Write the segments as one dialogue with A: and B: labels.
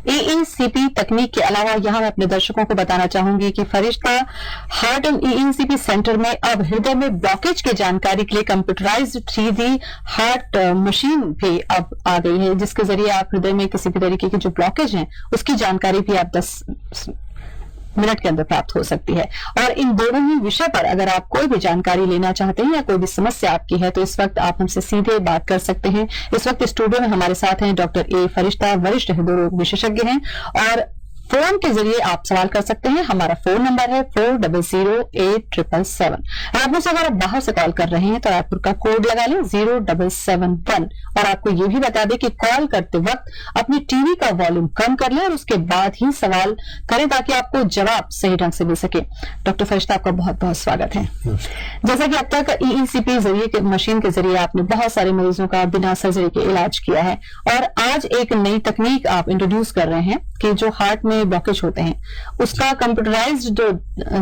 A: EECP तकनीक के अलावा यहाँ मैं अपने दर्शकों को बताना चाहूंगी कि फरिश्ता हार्ट एंड EECP सेंटर में अब हृदय में ब्लॉकेज की जानकारी के लिए कंप्यूटराइज्ड 3D हार्ट मशीन भी अब आ गई है, जिसके जरिए आप हृदय में किसी भी तरीके की जो ब्लॉकेज है उसकी जानकारी भी आप 10 मिनट के अंदर प्राप्त हो सकती है। और इन दोनों ही विषय पर अगर आप कोई भी जानकारी लेना चाहते हैं या कोई भी समस्या आपकी है तो इस वक्त आप हमसे सीधे बात कर सकते हैं। इस वक्त स्टूडियो में हमारे साथ हैं डॉक्टर ए फरिश्ता, वरिष्ठ हृदय रोग विशेषज्ञ हैं, और फोन के जरिए आप सवाल कर सकते हैं। हमारा फोन नंबर है 400877। रायपुर से अगर आप बाहर से कॉल कर रहे हैं तो रायपुर का कोड लगा लें 0771। और आपको ये भी बता दें कि कॉल करते वक्त अपनी टीवी का वॉल्यूम कम कर लें और उसके बाद ही सवाल करें ताकि आपको जवाब सही ढंग से मिल सके। डॉक्टर फरिश्ता, आपका बहुत बहुत स्वागत है। जैसा कि अब तक EECP जरिए के मशीन के जरिए आपने बहुत सारे मरीजों का बिना सर्जरी के इलाज किया है, और आज एक नई तकनीक आप इंट्रोड्यूस कर रहे हैं कि जो हार्ट में ब्लॉकेज होते हैं उसका कंप्यूटराइज्ड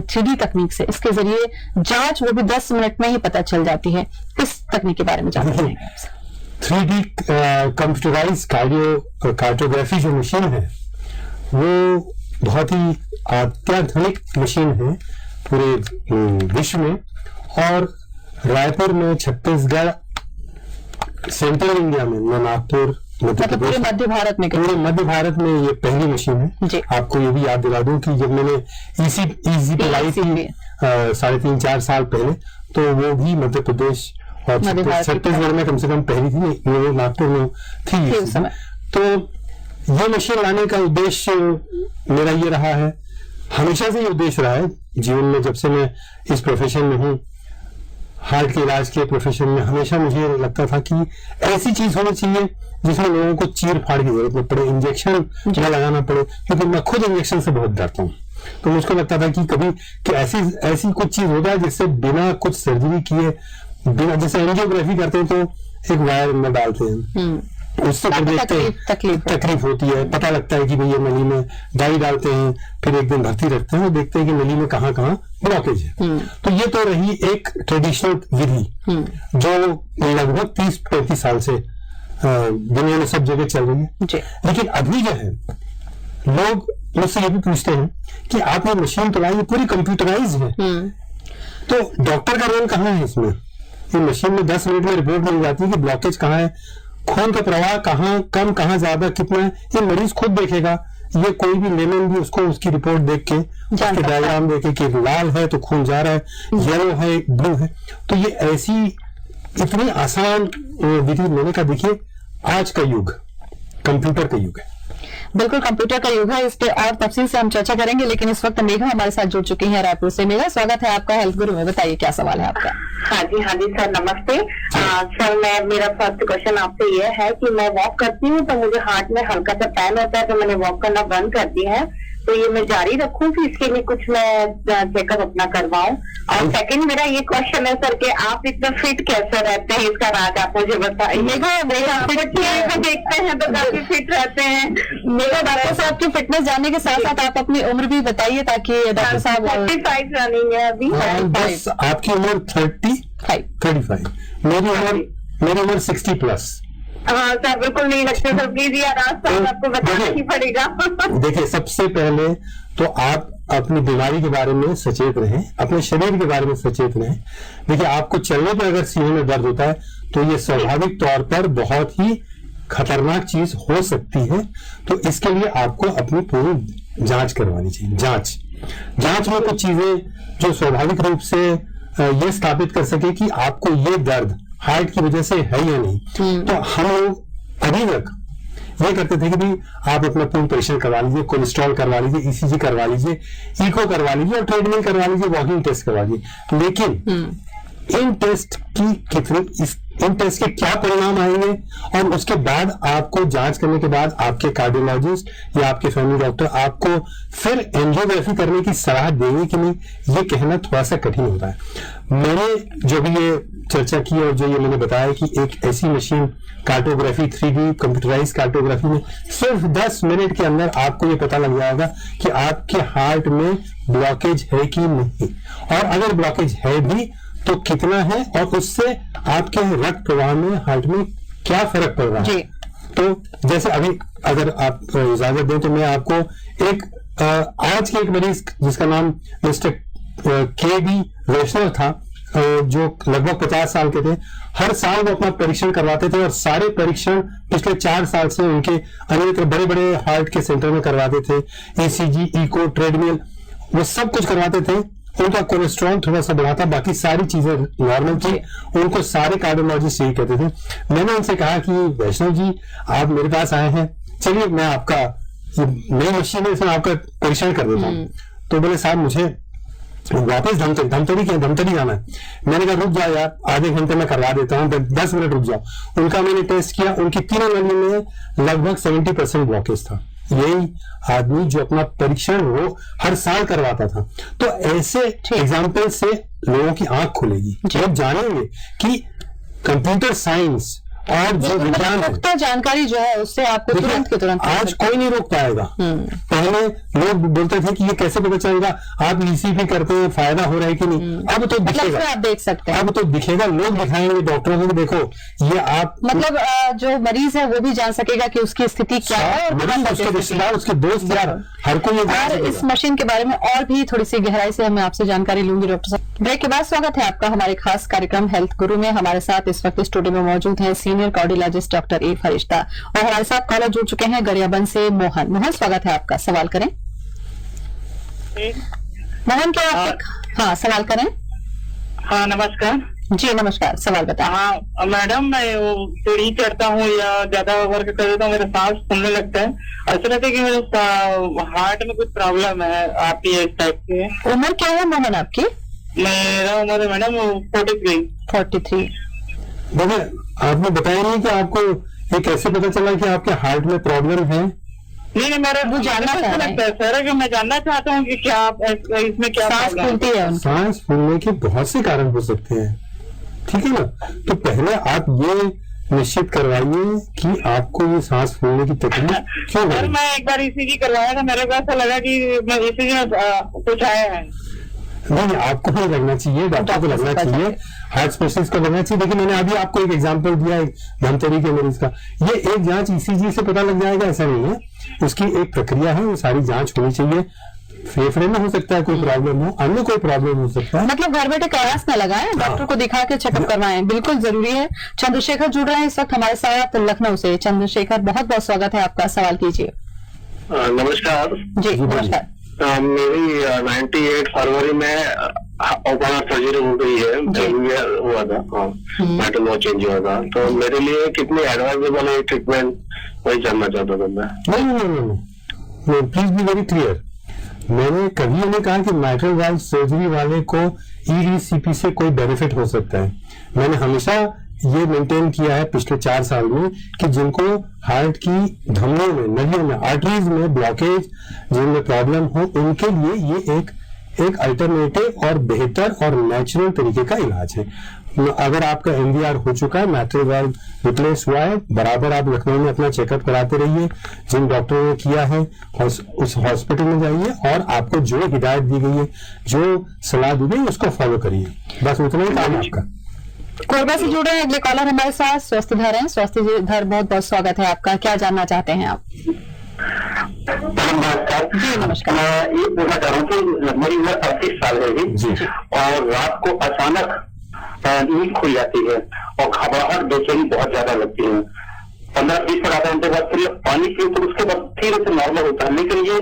A: 3D तकनीक से इसके जरिए जांच वो भी 10 मिनट में ही पता चल जाती है। इस तकनीक के बारे में जानना चाहेंगे।
B: 3D कंप्यूटराइज कार्डियोग्राफी जो मशीन है वो बहुत ही अत्याधुनिक मशीन है पूरे विश्व में, और रायपुर में, छत्तीसगढ़, सेंट्रल इंडिया में, नागपुर,
A: मतलब पूरे मध्य भारत में
B: ये पहली मशीन है। आपको ये भी याद दिला दूं कि जब मैंने EECP लाई थी 3.5-4 साल पहले, तो वो भी मध्य प्रदेश और छत्तीसगढ़ में कम से कम पहली थी, वो नागपुर में थी। तो ये मशीन लाने का उद्देश्य मेरा ये रहा है, हमेशा से ये उद्देश्य रहा है जीवन में। जब से मैं इस प्रोफेशन में हूँ, हार्ट के इलाज के प्रोफेशन में, हमेशा मुझे लगता था कि ऐसी चीज होनी चाहिए जिसमें लोगों को चीर फाड़ की जरूरत न पड़े, इंजेक्शन न लगाना पड़े, क्योंकि मैं खुद इंजेक्शन से बहुत डरता हूँ। तो मुझको लगता था कि कभी कि ऐसी कुछ चीज हो जाए जिससे बिना कुछ सर्जरी किए, बिना, जैसे एंजियोग्राफी करते हैं तो एक वायर में डालते हैं, उससे फिर देखते हैं तकलीफ होती है, पता लगता है कि भैया नली में डाई डालते हैं, फिर एक दिन भर्ती रखते हैं और देखते हैं कि नली में कहाँ ब्लॉकेज है। तो ये तो रही एक ट्रेडिशनल विधि जो लगभग 30-35 साल से दुनिया में सब जगह चल रही है। लेकिन अभी जो है लोग मुझसे ये भी पूछते हैं कि आपने मशीन तो लाई, पूरी कंप्यूटराइज है, तो डॉक्टर का रोल कहाँ है इसमें? ये मशीन में 10 मिनट में रिपोर्ट मिल जाती है कि ब्लॉकेज कहाँ है, खून का प्रवाह कहाँ कम, कहाँ ज्यादा, कितना है, ये मरीज खुद देखेगा। ये कोई भी लेमन भी उसको उसकी रिपोर्ट देख के, उसके डायग्राम देख के कि लाल है तो खून जा रहा है, येलो है, ब्लू है। तो ये ऐसी इतनी आसान विधि लेने का, देखिए आज का युग कंप्यूटर का युग है।
A: बिल्कुल कंप्यूटर का युग है, इस पे और तफसील से हम चर्चा करेंगे। लेकिन इस वक्त मेघा हमारे साथ जुड़ चुकी हैं रायपुर से। मेघा, स्वागत है आपका हेल्थ गुरु में। बताइए क्या सवाल है आपका?
C: हाँ जी सर, नमस्ते। सर, मेरा फर्स्ट क्वेश्चन आपसे ये है कि मैं वॉक करती हूँ तो मुझे हार्ट में हल्का सा पेन होता है, तो मैंने वॉक करना बंद कर दिया है, तो ये मैं जारी रखूं कि इसके लिए कुछ मैं चेकअप अपना करवाऊं? और सेकंड मेरा ये क्वेश्चन है सर कि आप इतना फिट कैसे रहते हैं, इसका राज आप मुझे बताइए। देखते हैं तो काफी फिट रहते हैं।
A: मेरा डॉक्टर साहब की फिटनेस जानने के साथ साथ आप अपनी उम्र भी बताइए ताकि डॉक्टर साहब।
C: 45 रनिंग है अभी।
B: बस आपकी उम्र 35, मेरी उम्र 60+।
C: हाँ सर, बिल्कुल नहीं लगते सर, प्लीज ये रास्ता आपको बताना ही पड़ेगा।
B: देखिए, सबसे पहले तो आप अपनी बीमारी के बारे में सचेत रहें, अपने शरीर के बारे में सचेत रहें। देखिए, आपको चलने पर अगर सीने में दर्द होता है तो ये स्वाभाविक तौर पर बहुत ही खतरनाक चीज हो सकती है। तो इसके लिए आपको अपनी पूरी जांच करवानी चाहिए। जांच में कुछ चीजें जो स्वाभाविक रूप से ये स्थापित कर सके कि आपको ये दर्द हार्ट की वजह से है या नहीं। तो हम लोग अभी तक ये करते थे कि भी आप अपना खून परीक्षण करवा लीजिए, कोलेस्ट्रॉल करवा लीजिए, ECG करवा लीजिए, इको करवा लीजिए और ट्रेडमिल करवा लीजिए, वॉकिंग टेस्ट करवा लीजिए। लेकिन इन टेस्ट के क्या परिणाम आएंगे, और उसके बाद आपको जांच करने के बाद आपके कार्डियोलॉजिस्ट या आपके फैमिली डॉक्टर आपको फिर एंजियोग्राफी करने की सलाह देंगे कि नहीं, ये कहना थोड़ा सा कठिन होता है। मैंने जो भी ये चर्चा की और जो ये मैंने बताया कि एक ऐसी machine cardiography 3D computerise cardiography में सिर्फ 10 मिनट के अंदर आपको ये पता लग जाएगा कि आपके हार्ट में ब्लॉकेज है कि नहीं, और अगर ब्लॉकेज है भी तो कितना है, और उससे आपके रक्त प्रवाह में, हार्ट में क्या फर्क पड़ रहा है। तो जैसे अभी अगर आप इजाजत दें तो मैं आपको एक आज के एक मरीज जिसका नाम मिस्टर के.बी. वैष्णव था, जो लगभग 50 साल के थे। हर साल वो अपना परीक्षण करवाते थे और सारे परीक्षण पिछले 4 साल से उनके अनेक बड़े बड़े हार्ट के सेंटर में करवाते थे। ECG, इको, ट्रेडमिल, वो सब कुछ करवाते थे। उनका कोलेस्ट्रॉल थोड़ा सा बढ़ा था, बाकी सारी चीजें नॉर्मल थी। उनको सारे कार्डियोलॉजिस्ट यही कहते थे। मैंने उनसे कहा कि वैष्णव जी, आप मेरे पास आए हैं, चलिए मैं आपका नई मशीन है, इसमें आपका परीक्षण कर देता हूँ। तो बोले साहब मुझे वापस धमतरी जाना है। मैंने कहा रुक जाओ यार, आधे घंटे में करवा देता हूँ, 10 मिनट रुक जाओ। उनका मैंने टेस्ट किया, उनकी तीनों नली में लगभग 70% ब्लॉकेज था। यही आदमी जो अपना परीक्षण वो हर साल करवाता था। तो ऐसे एग्जाम्पल से लोगों की आंख खुलेगी, लोग जानेंगे कि कंप्यूटर साइंस और जो विज्ञान
A: पुख्ता जानकारी जो है उससे आपको तुरंत के तुरंत
B: आज कोई नहीं रोक पाएगा। पहले लोग बोलते थे कि ये कैसे पता चलेगा, आप ECG करते हैं, फायदा हो रहा है कि नहीं। अब तो दिखेगा,
A: आप देख सकते हैं,
B: अब तो दिखेगा, लोग दिखाएंगे डॉक्टरों को, देखो ये आप
A: मतलब जो मरीज है वो भी जान सकेगा कि उसकी स्थिति क्या है, और
B: उसके रिश्तेदार, उसके दोस्त, यार हर कोई।
A: और इस मशीन के बारे में और भी थोड़ी सी गहराई से मैं आपसे जानकारी लूंगी डॉक्टर साहब। ब्रेक के बाद स्वागत है आपका हमारे खास कार्यक्रम हेल्थ गुरु में। हमारे साथ इस वक्त स्टूडियो में मौजूद है सीनियर कार्डियोलॉजिस्ट डॉक्टर ए फरिश्ता, और हमारे साथ कॉलर जुड़ चुके हैं गरियाबंद से मोहन। स्वागत है आपका, सवाल करें मोहन। क्या आप हाँ सवाल करें।
D: हाँ नमस्कार
A: जी, नमस्कार, सवाल बताएं।
D: हाँ मैडम, मैं वो सीढ़ी चढ़ता हूँ या ज्यादा वर्क कर देता हूँ, मेरा सांस फूलने लगता है। ऐसा लगता है कि मेरे हार्ट में कुछ प्रॉब्लम है। आप ये इस टाइप की
A: उम्र क्या है मोहन आपकी?
D: मेरा उम्र है मैडम 43।
B: देखिए, आपने बताया नहीं कि आपको ये कैसे पता चला कि आपके हार्ट में प्रॉब्लम है?
D: नहीं, मेरा वो जानना लगता है सर, कि मैं जानना चाहता हूँ कि क्या इसमें क्या
A: सांस फूलती है?
B: सांस फूलने के बहुत से कारण हो सकते हैं, ठीक है ना। तो पहले आप ये निश्चित करवाइए कि आपको ये सांस फूलने की तकलीफ क्यों है।
D: सर मैं एक बार ECG करवाया था, मेरे को ऐसा लगा कि मैं ECG में कुछ आया है।
B: नहीं, आपको नहीं लगना चाहिए, डॉक्टर को लगना चाहिए, हार्ट स्पेशलिस्ट को लगना चाहिए। देखिए, मैंने अभी आपको एक एग्जांपल दिया है धमतरी के मरीज का। ये एक जांच ECG से पता लग जाएगा ऐसा नहीं है, उसकी एक प्रक्रिया है, वो सारी जांच होनी चाहिए। फेफड़े में हो सकता है कोई प्रॉब्लम हो, अन्य कोई प्रॉब्लम हो सकता है।
A: मतलब घर बैठे कयास न लगाएं, डॉक्टर को दिखा के चेकअप करवाएं, बिल्कुल जरूरी है। चंद्रशेखर जुड़ रहे हैं इस वक्त हमारे साथ लखनऊ से। चंद्रशेखर, बहुत बहुत स्वागत है आपका, सवाल कीजिए।
E: नमस्कार
A: जी, नमस्कार।
E: मेरी 98 फरवरी में ओपन सर्जरी हो गई है, फेलियर हुआ था, मेटल चेंज हुआ था। तो मेरे लिए कितनी एडवाइजेबल है ट्रीटमेंट, वही जानना चाहता था मैं।
B: नहीं, प्लीज बी वेरी क्लियर। मैंने कभी नहीं कहा कि माइट्रल वाल्व सर्जरी वाले को EECP से कोई बेनिफिट हो सकता है। मैंने हमेशा ये मेंटेन किया है पिछले 4 साल में कि जिनको हार्ट की धमनियों में, नलियों में, आर्टरीज में ब्लॉकेज, जिनमें प्रॉब्लम हो, उनके लिए ये एक अल्टरनेटिव और बेहतर और नेचुरल तरीके का इलाज है। अगर आपका MVR हो चुका है, मैट्रल वाल्व रिप्लेस हुआ है, बराबर आप लखनऊ में अपना चेकअप कराते रहिए, जिन डॉक्टरों ने किया है उस हॉस्पिटल में जाइए, और आपको जो हिदायत दी गई है, जो सलाह दी गई, उसको फॉलो करिए। बस उतना ही काम आपका।
A: कोरबा से जुड़ रहे हैं अगले कॉलर हमारे साथ स्वास्थ्यधर हैं। स्वास्थ्यधर, बहुत बहुत स्वागत है आपका, क्या जानना चाहते हैं आप?
E: नमस्कार
A: जी, नमस्कार।
E: मैं ये पूछना चाह रहा हूँ कि मेरी उम्र 38 साल है और रात को अचानक नींद खुल जाती है और घबराहट, बेचैनी बहुत ज्यादा लगती है। 15-20 मिनट आधा घंटे बाद फिर पानी पीऊं तो उसके बाद धीरे से नॉर्मल होता है, लेकिन ये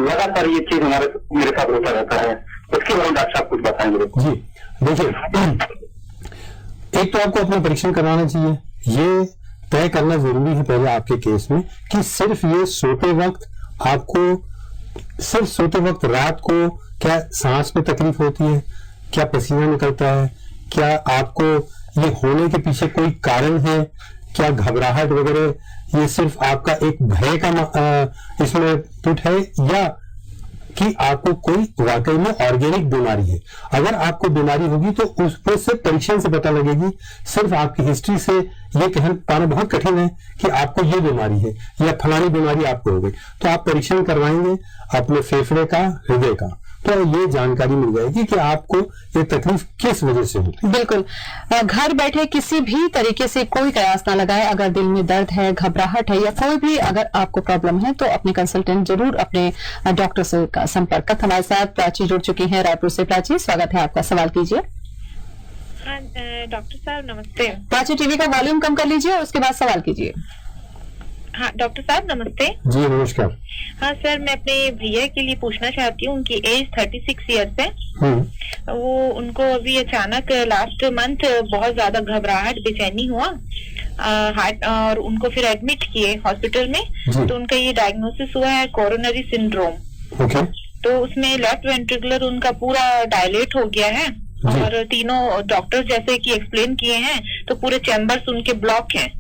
E: लगातार ये चीज मेरे साथ होता रहता है। उसके बारे में डॉक्टर साहब कुछ बताएंगे?
B: जी देखिए, एक तो आपको अपना परीक्षण करवाना चाहिए। ये तय करना जरूरी है पहले आपके केस में कि सिर्फ ये सोते वक्त रात को क्या सांस में तकलीफ होती है, क्या पसीना निकलता है, क्या आपको ये होने के पीछे कोई कारण है, क्या घबराहट वगैरह, ये सिर्फ आपका एक भय का इसमें पुट है, या कि आपको कोई वाकई में ऑर्गेनिक बीमारी है। अगर आपको बीमारी होगी तो उसमें से परीक्षण से पता लगेगी। सिर्फ आपकी हिस्ट्री से ये कह पाना बहुत कठिन है कि आपको ये बीमारी है या फलानी बीमारी आपको हो गई। तो आप परीक्षण करवाएंगे अपने फेफड़े का, हृदय का, तो ये जानकारी मिल जाएगी कि आपको ये तकलीफ किस वजह से हो।
A: बिल्कुल, घर बैठे किसी भी तरीके से कोई कयास ना लगाए। अगर दिल में दर्द है, घबराहट है या कोई भी अगर आपको प्रॉब्लम है तो अपने कंसल्टेंट जरूर अपने डॉक्टर से संपर्क कर। हमारे साथ प्राची जुड़ चुकी है रायपुर से। प्राची, स्वागत है आपका, सवाल कीजिए।
F: हाँ डॉक्टर साहब नमस्ते।
A: प्राची, टीवी का वॉल्यूम कम कर लीजिए और उसके बाद सवाल कीजिए।
F: हाँ डॉक्टर साहब नमस्ते।
B: जी नमस्कार।
F: हाँ सर, मैं अपने भैया के लिए पूछना चाहती हूँ। उनकी एज 36 ईयर्स है। वो उनको अभी अचानक लास्ट मंथ बहुत ज्यादा घबराहट, बेचैनी हुआ हार्ट, और उनको फिर एडमिट किए हॉस्पिटल में। तो उनका ये डायग्नोसिस हुआ है कोरोनरी सिंड्रोम। तो उसमें लेफ्ट वेंट्रिकुलर उनका पूरा डायलेट हो गया है और तीनों डॉक्टर जैसे कि एक्सप्लेन किए हैं तो पूरे चैम्बर्स उनके ब्लॉक हैं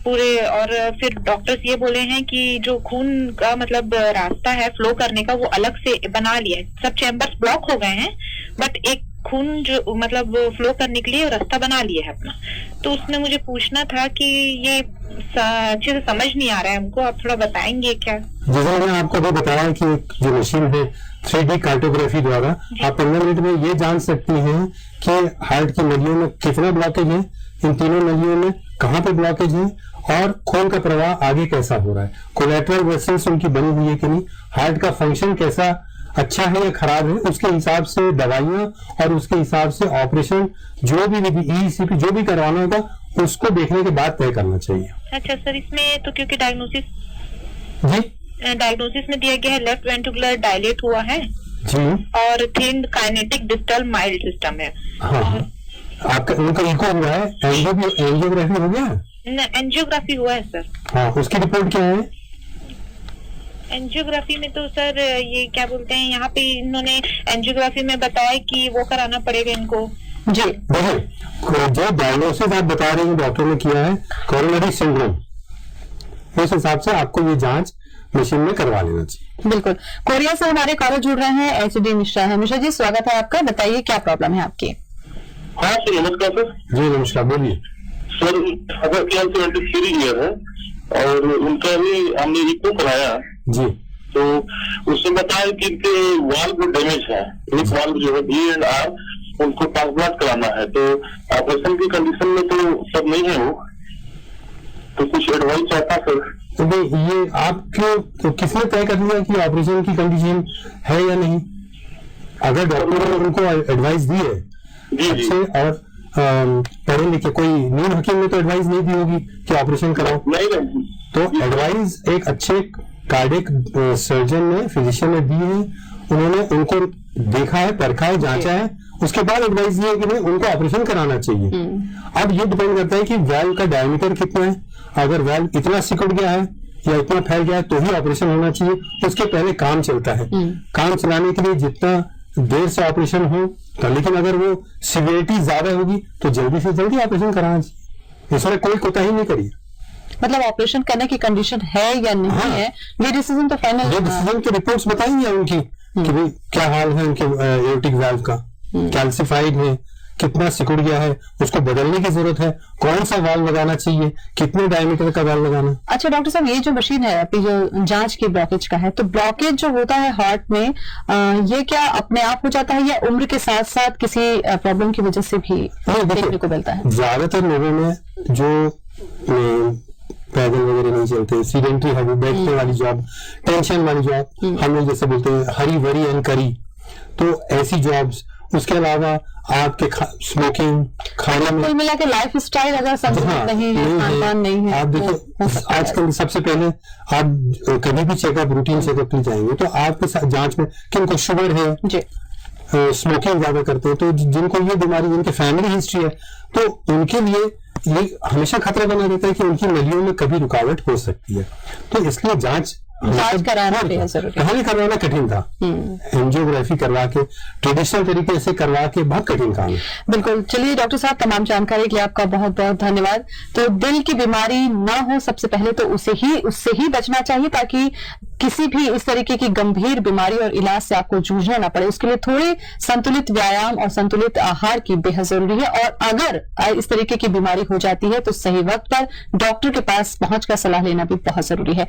F: पूरे। और फिर डॉक्टर्स ये बोले हैं कि जो खून का मतलब रास्ता है फ्लो करने का वो अलग से बना लिया है। सब चैम्बर्स ब्लॉक हो गए हैं बट एक खून जो मतलब फ्लो करने के लिए रास्ता बना लिया है अपना। तो उसमें मुझे पूछना था कि ये अच्छे से समझ नहीं आ रहा है हमको, आप थोड़ा बताएंगे क्या?
B: जैसा मैंने आपको अभी बताया कि जो मशीन है 3D कार्टोग्राफी द्वारा आप 15 मिनट में ये जान सकती हैं कि हार्ट की नलियों में कितना ब्लॉकेज है, इन तीनों नलियों में कहाँ पे ब्लॉकेज है और खून का प्रवाह आगे कैसा हो रहा है, कोलैटरल वेसल्स उनकी बनी हुई है कि नहीं, हार्ट का फंक्शन कैसा अच्छा है या खराब है, उसके हिसाब से दवाइयां और उसके हिसाब से ऑपरेशन जो भी विधि ECP जो भी करवाना होगा उसको देखने के बाद तय करना चाहिए।
F: अच्छा सर, इसमें तो क्योंकि डायग्नोसिस में दिया गया है लेफ्ट वेंट्रिकुलर डायलेट हुआ है
B: जी
F: और thin kinetic distal mild system है।
B: हाँ आपका उनका इको हुआ है, एंजियोग्राफी हो गया?
F: एंजियोग्राफी हुआ है सर।
B: हाँ उसकी रिपोर्ट क्या है?
F: एंजियोग्राफी में तो सर ये क्या बोलते हैं यहाँ पे इन्होंने एंजियोग्राफी में बताया कि वो कराना पड़ेगा इनको।
A: जी
B: देखिए, जो डायग्नोसिस आप बता रहे हैं डॉक्टर ने किया है कोरोनरी सिंड्रोम, उस हिसाब से आपको ये जांच मशीन में करवा लेना चाहिए।
A: बिल्कुल। कोरिया से हमारे कॉलर जुड़ रहे हैं, HD मिश्रा है। मिश्रा जी स्वागत है आपका, बताइए क्या प्रॉब्लम है आपकी?
E: हाँ सर नमस्कार सर।
B: जी नमस्कार, बोलिए
E: सर। अगर 23 ईयर है और उनका भी हमने रिको कराया
B: जी,
E: तो उसने बताया कि इनके वाल्व डैमेज है, एक वाल्व जो है V&R उनको ट्रांसप्लांट कराना है। तो ऑपरेशन की कंडीशन में तो सब नहीं है वो, तो कुछ एडवाइस चाहता सर।
B: तो ये आपको तो किसने तय कर लिया कि ऑपरेशन की कंडीशन है या नहीं? अगर डॉक्टर ने उनको एडवाइस दी है अच्छे और पढ़े लिखे, कोई नीम हकीम ने तो एडवाइस नहीं दी होगी कि ऑपरेशन कराओ,
E: नहीं
B: तो एडवाइस एक अच्छे कार्डियक सर्जन ने, फिजिशियन ने दी है, उन्होंने उनको देखा है, परखा है, जांचा है, उसके बाद एडवाइस दी है कि नहीं उनको ऑपरेशन कराना चाहिए। अब ये डिपेंड करता है कि वाल्व का डायमीटर कितना है, अगर वाल्व इतना सिकुड़ गया है या इतना फैल गया है तो ही ऑपरेशन होना चाहिए, उसके पहले काम चलता है। काम चलाने के लिए जितना देर से ऑपरेशन हो तो, लेकिन अगर वो सिवियरिटी ज्यादा होगी तो जल्दी से जल्दी ऑपरेशन कराना चाहिए, इसमें कोई कोताही नहीं करिए।
A: मतलब ऑपरेशन करने की कंडीशन है या नहीं है, ये डिसीजन तो फाइनल,
B: ये डिसीजन की रिपोर्ट्स बताएंगे उनकी कि भाई क्या हाल है उनके एओर्टिक वाल्व का, कैल्सिफाइड है, कितना सिकुड़ गया है, उसको बदलने की जरूरत है, कौन सा वाल्व लगाना चाहिए, कितने डायमीटर का वाल्व लगाना।
A: अच्छा डॉक्टर साहब, ये जो मशीन है आपकी जो जांच की ब्लॉकेज का है, तो ब्लॉकेज जो होता है हार्ट में ये क्या अपने आप हो जाता है या उम्र के साथ साथ किसी प्रॉब्लम की वजह से भी देखने को मिलता है?
B: ज्यादातर लोगों में जो पैदल वगैरह नहीं चलते, सीडेंटरी हैबिट, बैठने वाली जॉब, टेंशन वाली जॉब, हम लोग जैसे बोलते हैं हरी वरी एंड करी, तो ऐसी जॉब्स, उसके अलावा आपके स्मोकिंग, खाना में
A: कुल मिला के लाइफ स्टाइल अगर संतुलित नहीं है, खान-पान नहीं है,
B: आप देखिए आजकल सबसे पहले आप कभी भी चेकअप, रूटीन चेकअप में जाएंगे तो आपके जांच में किनको शुगर है, स्मोकिंग ज्यादा करते हैं, तो जिनको ये बीमारी, जिनके फैमिली हिस्ट्री है, तो उनके लिए ये हमेशा खतरा बना देता है कि उनकी नलियों में कभी रुकावट हो सकती है। तो इसलिए जांच
A: कराना जरूरी,
B: करवाना कठिन था, एंजियोग्राफी करवा के ट्रेडिशनल तरीके से करवा के बहुत कठिन काम है।
A: बिल्कुल। चलिए डॉक्टर साहब, तमाम जानकारी के लिए आपका बहुत बहुत धन्यवाद। तो दिल की बीमारी ना हो सबसे पहले तो उससे ही बचना चाहिए, ताकि किसी भी इस तरीके की गंभीर बीमारी और इलाज से आपको जूझना ना पड़े। उसके लिए थोड़े संतुलित व्यायाम और संतुलित आहार की बेहद जरूरी है, और अगर इस तरीके की बीमारी हो जाती है तो सही वक्त पर डॉक्टर के पास पहुंचकर सलाह लेना भी बहुत जरूरी है।